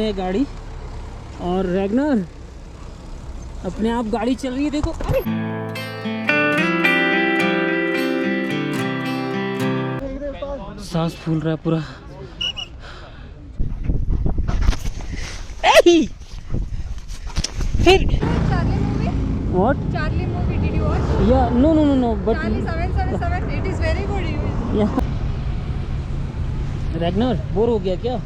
ये गाड़ी और रैग्नर अपने आप गाड़ी चल रही है, देखो। अरे सांस फूल रहा है पूरा। फिर What? Charlie movie, did you watch? Yeah, no, but Charlie 777, it is very good. yeah. Ragnar bore हो गया क्या?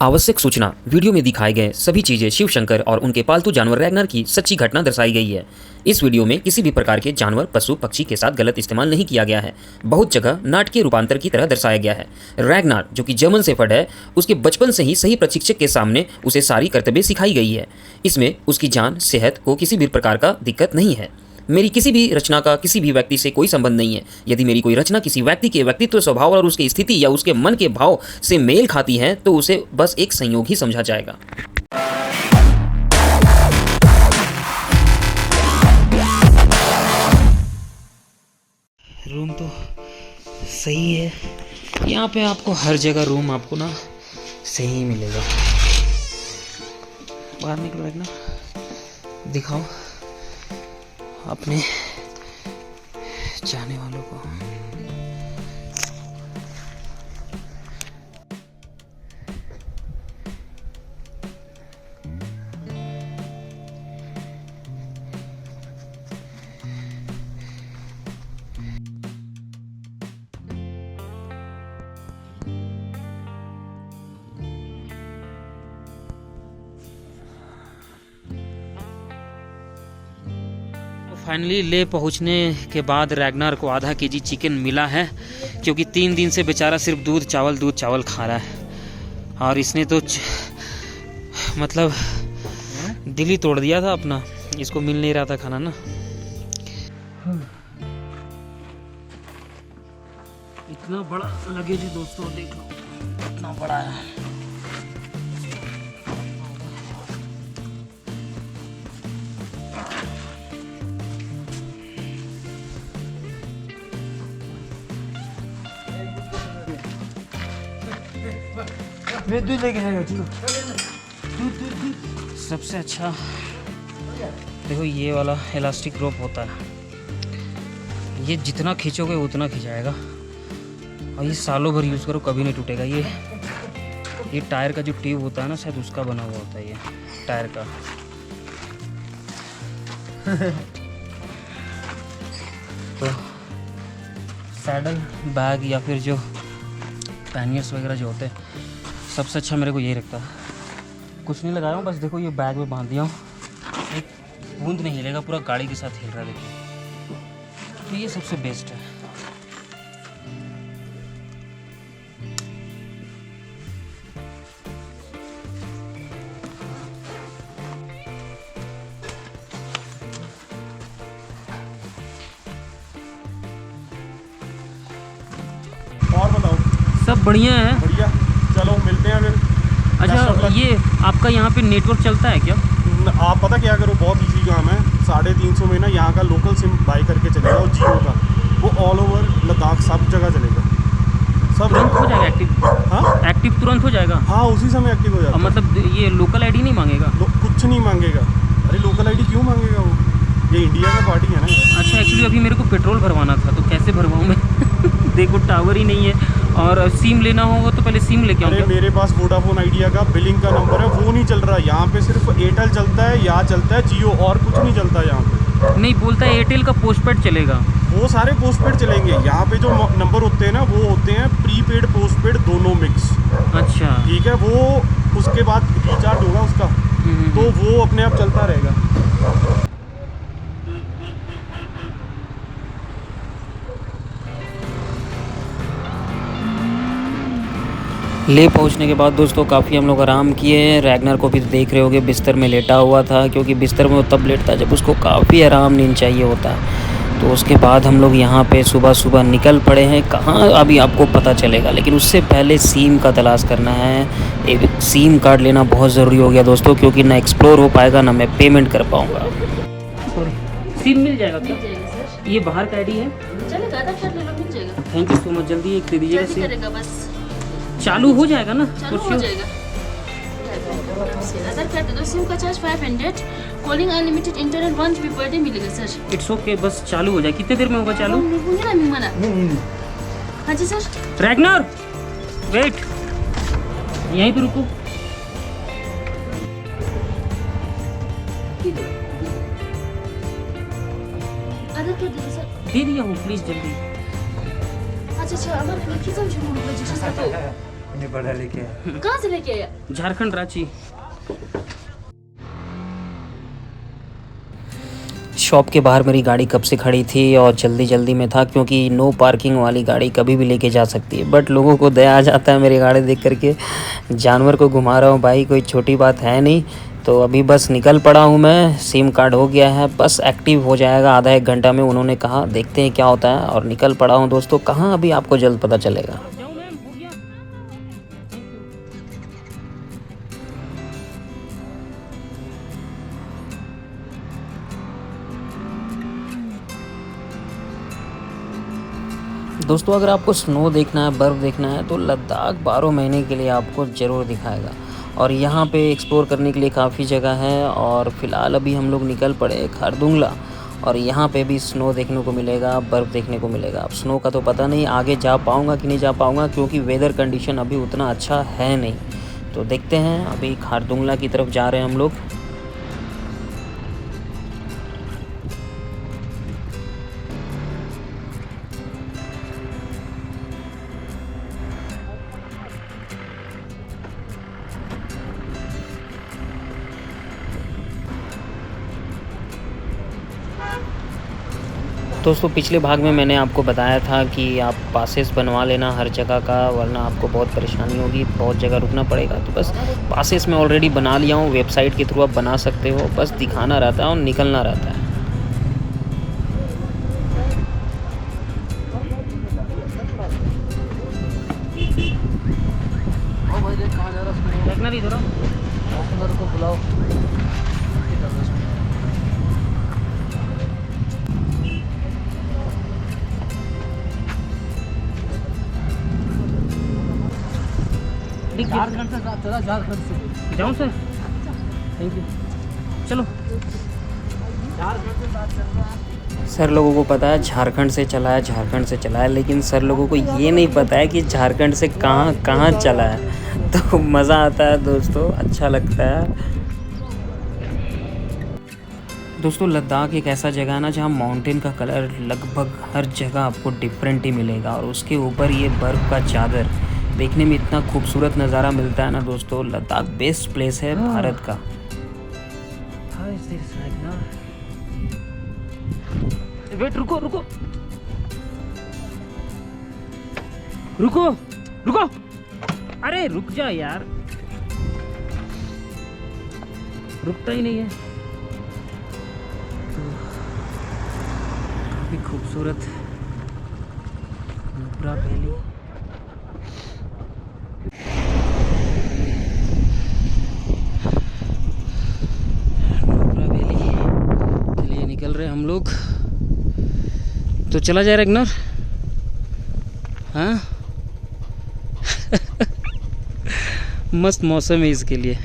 आवश्यक सूचना, वीडियो में दिखाए गए सभी चीजें शिव शंकर और उनके पालतू जानवर रैग्नर की सच्ची घटना दर्शाई गई है। इस वीडियो में किसी भी प्रकार के जानवर, पशु, पक्षी के साथ गलत इस्तेमाल नहीं किया गया है। बहुत जगह नाटकीय रूपांतर की तरह दर्शाया गया है। रैग्नर जो कि जर्मन शेफर्ड है, उसके बचपन से ही सही प्रशिक्षक के सामने उसे सारी कर्तव्य सिखाई गई है। इसमें उसकी जान, सेहत को किसी भी प्रकार का दिक्कत नहीं है। मेरी किसी भी रचना का किसी भी व्यक्ति से कोई संबंध नहीं है। यदि मेरी कोई रचना किसी व्यक्ति के व्यक्तित्व, स्वभाव और उसकी स्थिति या उसके मन के भाव से मेल खाती है तो उसे बस एक संयोग ही समझा जाएगा। रूम तो सही है, यहाँ पे आपको हर जगह रूम आपको ना सही मिलेगा। बाहर निकलो एक ना, दिखाओ अपने चाहने वालों को। फाइनली ले पहुंचने के बाद रैग्नर को आधा केजी चिकन मिला है, क्योंकि 3 दिन से बेचारा सिर्फ दूध चावल खा रहा है। और इसने तो मतलब दिल ही तोड़ दिया था अपना, इसको मिल नहीं रहा था खाना ना। इतना बड़ा लगेज है दोस्तों, देख लो इतना बड़ा है। मैं दूध लेके आएगा, चलो। सबसे अच्छा देखो ये वाला इलास्टिक रोप होता है, ये जितना खींचोगे उतना खिंचाएगा और ये सालों भर यूज़ करो कभी नहीं टूटेगा। ये टायर का जो ट्यूब होता है ना, शायद उसका बना हुआ होता है ये टायर का। तो सैडल बैग या फिर जो पैनियर्स वगैरह जो होते हैं, सबसे अच्छा मेरे को यही लगता है। कुछ नहीं लगाया हूँ, बस देखो ये बैग में बांध दिया हूँ, एक बूंद नहीं हिलेगा, पूरा गाड़ी के साथ हिल रहा है देखिए। तो ये सबसे बेस्ट है। और बताओ, सब बढ़िया है। बढ़िया, चलो मिलते हैं फिर। अच्छा, ये आपका यहाँ पे नेटवर्क चलता है क्या? आप पता क्या करो, बहुत इजी काम है। 350 में ना यहाँ का लोकल सिम बाई करके चलेगा, और जियो का वो ऑल ओवर लद्दाख सब जगह चलेगा। सब तुरंत हो जाएगा एक्टिव? हाँ, एक्टिव तुरंत हो जाएगा? हाँ, उसी समय एक्टिव हो जाएगा। मतलब ये लोकल आईडी नहीं मांगेगा? कुछ नहीं मांगेगा। अरे लोकल आईडी क्यों मांगेगा वो, ये इंडिया का पार्टी है ना। अच्छा, एक्चुअली अभी मेरे को पेट्रोल भरवाना था, तो कैसे भरवाऊँ मैं? देखो टावर ही नहीं है, और सिम लेना होगा तो पहले सिम लेके आऊँगा। अरे मेरे पास वोडाफोन आइडिया का बिलिंग का नंबर है, वो नहीं चल रहा यहाँ पे। सिर्फ एयरटेल चलता है, या चलता है जियो, और कुछ नहीं चलता यहाँ पे। नहीं, बोलता है एयरटेल का पोस्टपेड चलेगा। वो सारे पोस्टपेड चलेंगे। यहाँ पे जो नंबर होते हैं ना, वो होते हैं प्रीपेड पोस्टपेड दोनों मिक्स। अच्छा, ठीक है, वो उसके बाद रिचार्ज होगा उसका, तो वो अपने आप चलता रहेगा। ले पहुंचने के बाद दोस्तों काफ़ी हम लोग आराम किए हैं। रैग्नर को भी देख रहे होगे बिस्तर में लेटा हुआ था, क्योंकि बिस्तर में वो तब लेटता है जब उसको काफ़ी आराम नींद चाहिए होता है। तो उसके बाद हम लोग यहाँ पे सुबह सुबह निकल पड़े हैं। कहाँ अभी आपको पता चलेगा, लेकिन उससे पहले सिम का तलाश करना है। एक सिम कार्ड लेना बहुत ज़रूरी हो गया दोस्तों, क्योंकि ना एक्सप्लोर हो पाएगा ना मैं पेमेंट कर पाऊँगा। सिम मिल जाएगा क्या? ये बाहर का आईडी है? चलेगा, आधार कार्ड ले लो, मिल जाएगा। थैंक यू सो मच, जल्दी एक दे दीजिएगा। जल्दी करेगा बस, चालू हो जाएगा ना? चालू हो जाएगा। आधार कार्ड दे दो, सिम का charge 500, calling unlimited internet 1 GB per day मिलेगा सर। इट्स ओके, बस चालू हो जाए। कितने देर में होगा चालू? होंगे ना मिमाना। हाँ जी सर। रैगनर वेट, यहीं पे रुको। आधार कार्ड दे दो सर। दे दिया हूँ, प्लीज जल्दी। अच्छा अच्छा, हमारे लेके जाओ जो रजिस्टर तो नहीं पढ़ा लिखे। कहाँ से लेके आया? झारखंड रांची। शॉप के बाहर मेरी गाड़ी कब से खड़ी थी और जल्दी जल्दी में था, क्योंकि नो पार्किंग वाली गाड़ी कभी भी लेके जा सकती है। बट लोगों को दया आ जाता है मेरी गाड़ी देख करके। जानवर को घुमा रहा हूँ भाई, कोई छोटी बात है नहीं। तो अभी बस निकल पड़ा हूँ मैं, सिम कार्ड हो गया है, बस एक्टिव हो जाएगा आधा एक घंटा में उन्होंने कहा। देखते हैं क्या होता है। और निकल पड़ा हूँ दोस्तों, कहाँ अभी आपको जल्द पता चलेगा। जाओ मैम, हो गया। दोस्तों अगर आपको स्नो देखना है, बर्फ़ देखना है, तो लद्दाख 12 महीने के लिए आपको ज़रूर दिखाएगा। और यहाँ पे एक्सप्लोर करने के लिए काफ़ी जगह है। और फ़िलहाल अभी हम लोग निकल पड़े खारदुंगला, और यहाँ पे भी स्नो देखने को मिलेगा, बर्फ़ देखने को मिलेगा। अब स्नो का तो पता नहीं आगे जा पाऊँगा कि नहीं जा पाऊँगा, क्योंकि वेदर कंडीशन अभी उतना अच्छा है नहीं। तो देखते हैं, अभी खारदुंगला की तरफ जा रहे हैं हम लोग। दोस्तों पिछले भाग में मैंने आपको बताया था कि आप पासेस बनवा लेना हर जगह का, वरना आपको बहुत परेशानी होगी, बहुत जगह रुकना पड़ेगा। तो बस पासेस मैं ऑलरेडी बना लिया हूँ, वेबसाइट के थ्रू आप बना सकते हो। बस दिखाना रहता है और निकलना रहता है। रैगनर इधर आओ। को बुलाओ। झारखंड से चला, झारखंड से जाऊँ सर? Thank you. चलो। सर लोगों को पता है झारखंड से चला है, झारखंड से चला है, लेकिन सर लोगों को ये नहीं पता है कि झारखंड से कहाँ कहाँ चला है। तो मज़ा आता है दोस्तों, अच्छा लगता है। दोस्तों लद्दाख एक ऐसा जगह है ना जहाँ माउंटेन का कलर लगभग हर जगह आपको डिफरेंट ही मिलेगा, और उसके ऊपर ये बर्फ़ का चादर देखने में इतना खूबसूरत नज़ारा मिलता है ना दोस्तों। लद्दाख बेस्ट प्लेस है भारत का। वेट, रुको रुको रुको रुको, अरे रुक जा यार, रुकता ही नहीं है। काफी खूबसूरत नुब्रा वैली। नुब्रा वैली के लिए निकल रहे हम लोग। तो चला जाए रैगनर? हाँ मस्त मौसम है इसके लिए।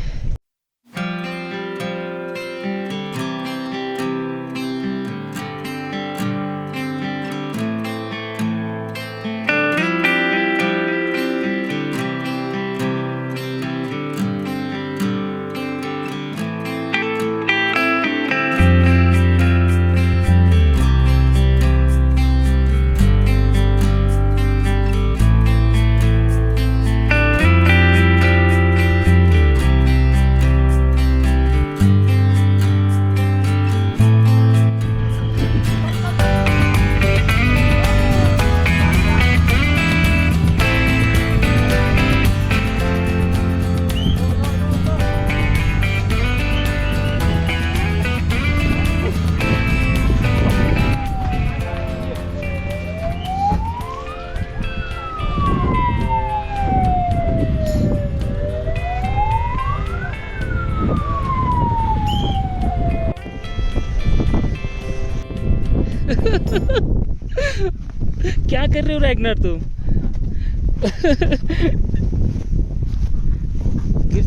क्या कर रहे हो रैगनर तुम?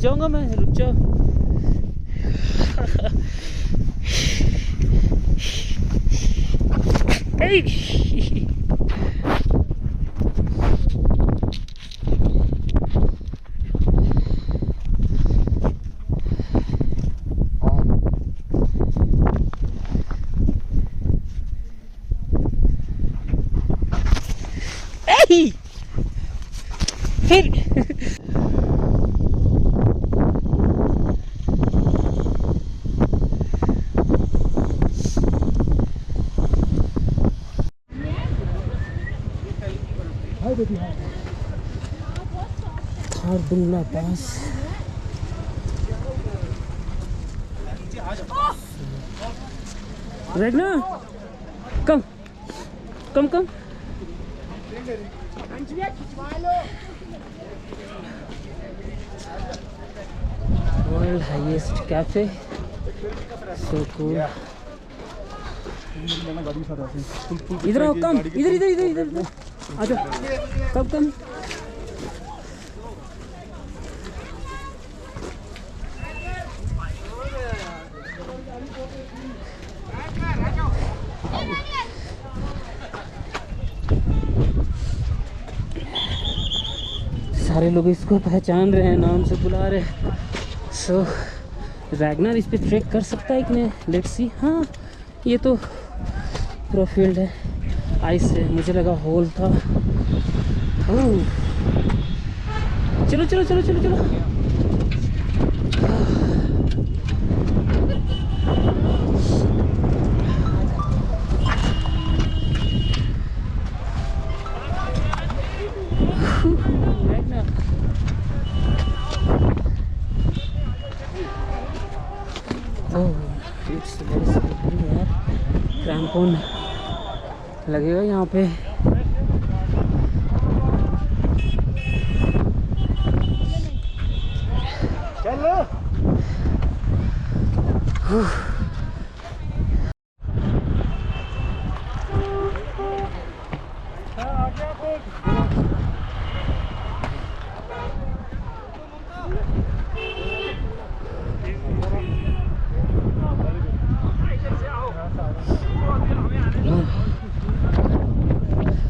जाऊंगा मैं, रुक जाओ। फिर Khardungla pass. Ragnar come come come. World highest cafe, so cool. इधर आओ, कम इधर इधर इधर इधर आ जाओ, कम कम। सारे लोग इसको पहचान रहे हैं, नाम से बुला रहे हैं। सो रैगनर इस पे ट्रेक कर सकता है कि नहीं, लेट्स सी। हाँ ये तो पूरा फील्ड है आइस से, मुझे लगा होल था। ओह चलो चलो चलो चलो चलो। क्रैम्पोन लगेगा यहाँ पे।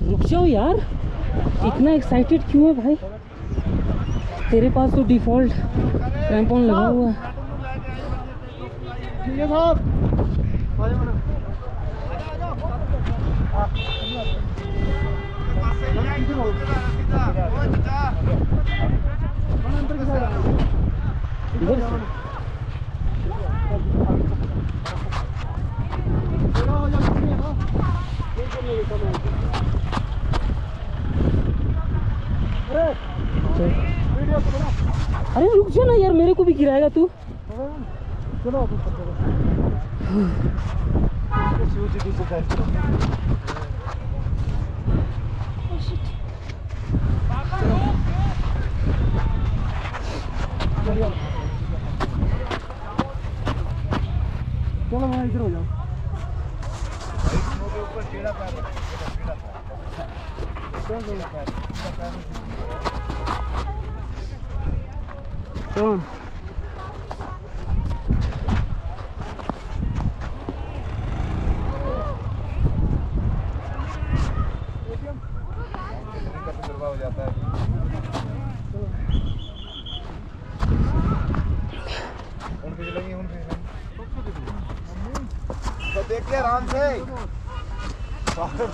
रुक जाओ यार, इतना एक्साइटेड क्यों है भाई? तेरे पास तो डिफॉल्ट क्रैम्पोन लगा हुआ है। अरे रुक जा ना यार, मेरे को भी गिराएगा तू। चलो चलो मैं इधर हो जाओ। कौन हो जाता है। तो देखिए आराम से, आराम से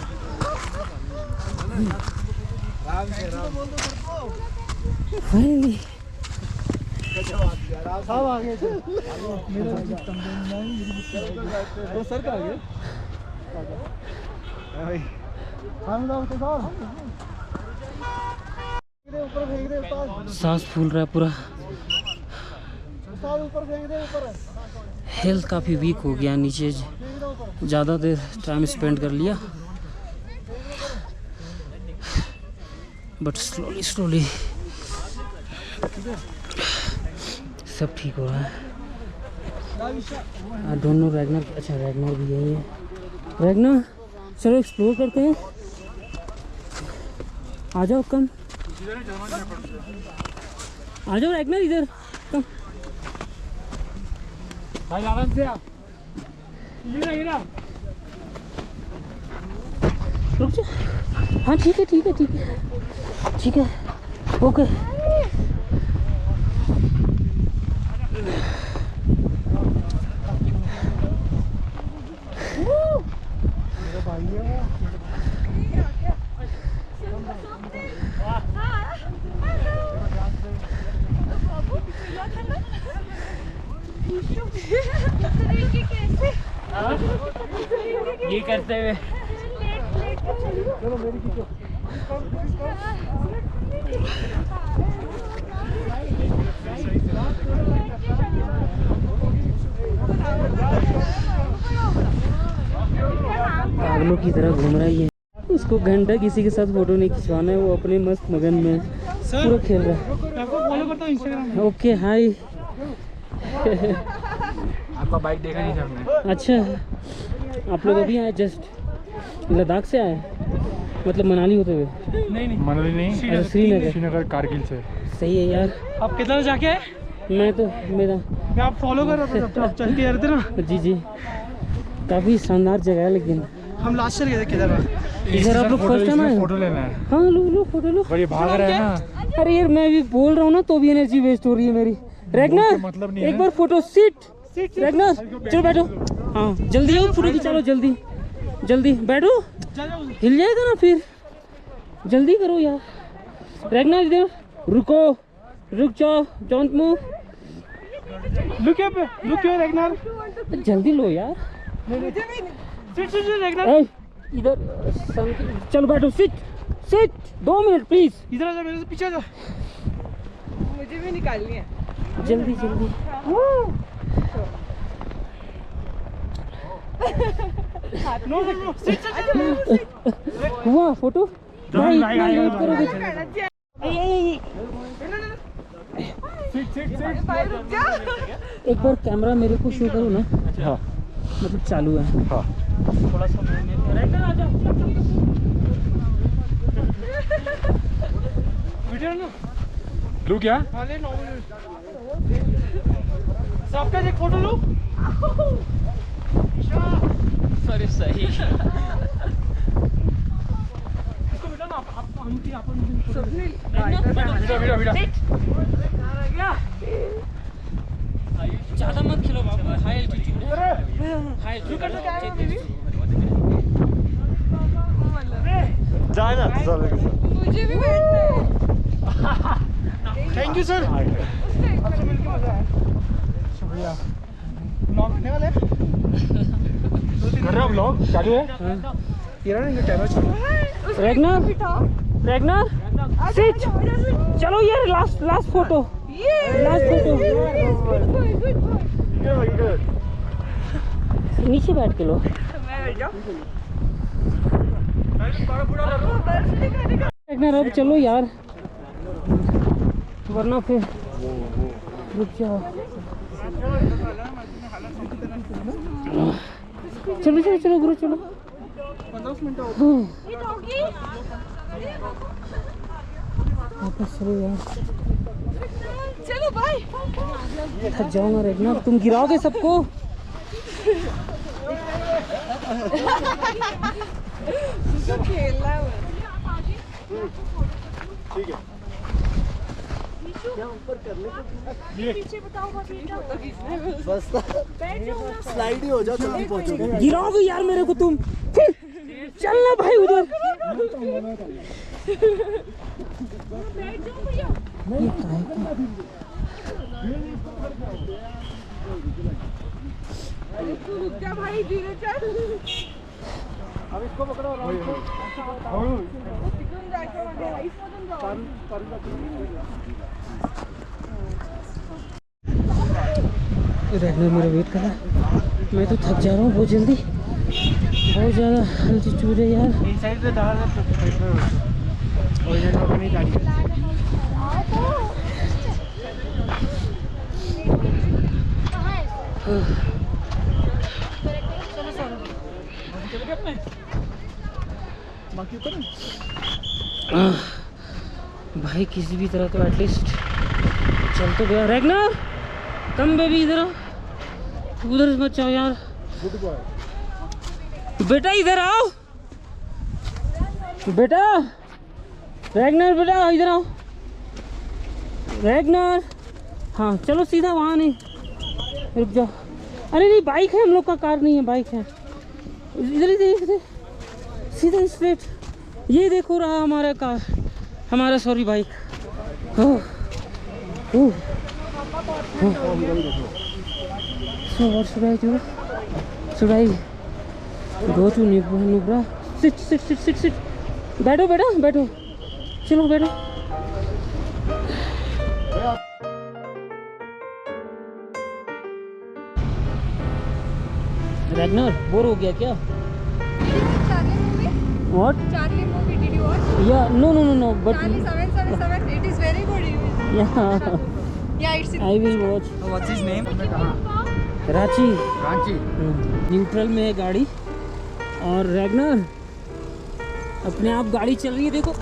फाइनली सब आ गए थे। वो सर का आ गया भाई। हम लोग तो ऊपर फेंक दे उस्ताद, सांस फूल रहा है पूरा। उस्ताद ऊपर फेंक दे ऊपर। हेल्थ काफ़ी वीक हो गया, नीचे ज़्यादा देर टाइम स्पेंड कर लिया, बट स्लोली स्लोली सब ठीक हो रहा है। आई डोंट नो रैगनर, अच्छा रैगनर भी यही है। रैगनर चलो एक्सप्लोर करते हैं, आ जाओ, कम आ जाओ रैगनर इधर, भाई आराम से आ। ये ना रुक जा। हाँ ठीक है ठीक है ठीक है ठीक है ओके। ये करते हुए चलो मेरी खींचो। पागलों की तरह घूम रहा है ये। उसको घंटा किसी के साथ फोटो नहीं खिंचवाना है, वो अपने मस्त मगन में पूरा खेल रहा है। मैं आपको फॉलो करता हूँ इंस्टाग्राम। Okay hi. आपका बाइक देखा नहीं हमने। अच्छा आप लोग अभी आए जस्ट लद्दाख से आए, मतलब मनाली होते हुए? नहीं मनाली नहीं, अच्छा श्रीनगर। श्रीनगर कारगिल से। सही है यार। आप कितना जाके आए? मैं तो मेरा मैं आप फॉलो कर रहा था, आप चल के आ रहे थे ना। जी जी काफ़ी शानदार जगह है, लेकिन हम लास्ट ईयर गए थे केदारनाथ। इधर आप लोग फर्स्ट टाइम आए? फोटो लेना है। हाँ लो लो फोटो लो। पर ये भाग रहा है ना। अरे यार मैं भी बोल रहा हूँ ना, तो भी एनर्जी वेस्ट हो रही है मेरी। रैगनर मतलब नहीं एक है। बार फोटो सीट रैगनर चलो बैठो। हाँ जल्दी आओ फोटो खिंचा लो, जल्दी जल्दी बैठो, हिल जाएगा ना फिर, जल्दी करो यार। रैगनर इधर रुको, रुक जाओ, don't move. Look here Ragnar. जल्दी लो यार। Seat Ragnar. ए, इधर चलो बैठो, सिट सिट 2 मिनट प्लीज। इधर आ जा, मेरे से पीछे आ जा। मुझे भी निकालनी है। जल्दी जल्दी। नो सिट हुआ फोटो भाई, इतना लेट करोगे? एक बार कैमरा मेरे को शो करो ना। हाँ मतलब चालू है। हाँ। थोड़ा सा वीडियो ना लू क्या? वाले 9 मिनट। सबका एक फोटो लो। सॉरी सही। इसको बेटा ना आप हम की अपन ज़्यादा मत खिलो बाबू, हाई एल्टीट्यूड है। हाई जाए ना साले के साथ। मुझे भी बैठना है। Thank you sir. आपसे मिलकर मजा आया। शुक्रिया। ब्लॉग करने वाले कर रहा व्लॉग चालू है। ये रहा ना कैमरा चलो। Ragnar Ragnar sit. चलो यार लास्ट फोटो, लास्ट फोटो। नीचे बैठ के लो। रैगनर अब चलो यार, वरना फिर रुक जाओ। चलो चलो चलो गुरु चलो। 15 मिनट वापस चलो यार। चलो बाय। थक जाऊंगा रैगनर, तुम गिराओगे सबको। तो खेलना है। ठीक है। पीछे बताओ बस स्लाइड ही हो जाओ, जल्दी पहुंचोगे। गिराओगे यार मेरे को तुम, फिर चलना भाई उधर। ये काहे का? तू रुक जा भाई, धीरे चल। अब इसको पकड़ो आराम से। तुम जाके इसमें तुम जाओ। रैगनर मेरा वेट कर रहा है, मैं तो थक जा रहा हूँ बहुत जल्दी, बहुत ज़्यादा अल्टीट्यूड है यार। इस साइड से दार और ये लोग नहीं जाएंगे। बाकी ऊपर भाई किसी भी तरह तो एटलीस्ट चल तो गया। रैगनर कम बेबी इधर आओ। उधर मत जाओ यार। बेटा इधर आओ, बेटा रैगनर, बेटा इधर आओ रैगनर। हाँ चलो सीधा, वहाँ नहीं, रुक जाओ। अरे नहीं, बाइक है हम लोग का, कार नहीं है, बाइक है। इधर ही देख, सीधा स्ट्रेट, ये देखो रहा हमारा कार, हमारा sorry bike. So what should I do? Should I go to Nubra? Sit. बैठो बेटा, बैठो, चलो बैठो। रैगनर बोर हो गया क्या? Charlie movie? What? Charlie movie, did you watch? Yeah, no, but Charlie 777, it is very good. yeah, Yeah, it's in I will watch. What's his name? Ranchi Ranchi. Neutral में है गाड़ी, और रैगनर अपने आप गाड़ी चल रही है, देखो।